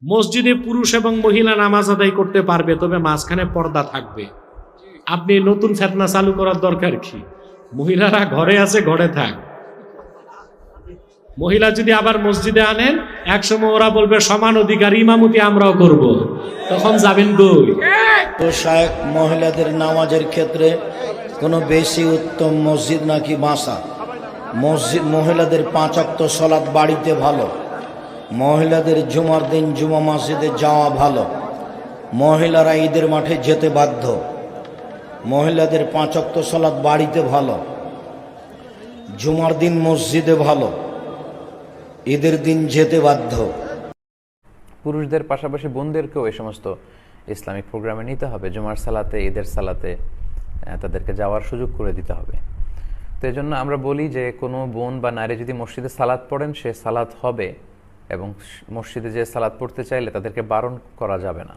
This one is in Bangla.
মসজিদে পুরুষ এবং মহিলা নামাজ আদায় করতে পারবে, তবে মাঝখানে পর্দা থাকবে। আপনি নতুন ফেতনা চালু করার দরকার কি? মহিলারা ঘরে আছে, ঘরে থাক। মহিলা যদি আবার মসজিদে আনেন, একসময় ওরা বলবে সমান অধিকার, ইমামতি আমরাও করব, তখন যাবেন কই? তো শায়েখ, মহিলাদের নামাজের ক্ষেত্রে কোনো বেশি উত্তম মসজিদ নাকি বাসা? মসজিদ, মহিলাদের 5 ওয়াক্ত সালাত বাড়িতে ভালো, মহিলাদের জুমার দিন জুমা মসজিদে যাওয়া ভালো, মহিলারা ঈদের মাঠে যেতে বাধ্য। মহিলাদের 5 ওয়াক্ত সালাত বাড়িতে ভালো, জুমার দিন মসজিদে ভালো, ঈদের দিন যেতে বাধ্য। পুরুষদের পাশাপাশি বোনদেরকেও এই সমস্ত ইসলামিক প্রোগ্রামে নিতে হবে। জুমার সালাতে, ঈদের সালাতে তাদেরকে যাওয়ার সুযোগ করে দিতে হবে। তো এই জন্য আমরা বলি যে কোনো বোন বা নারী যদি মসজিদে সালাত পড়েন, সে সালাত হবে, এবং মসজিদে যে সালাত পড়তে চাইলে তাদেরকে বারণ করা যাবে না।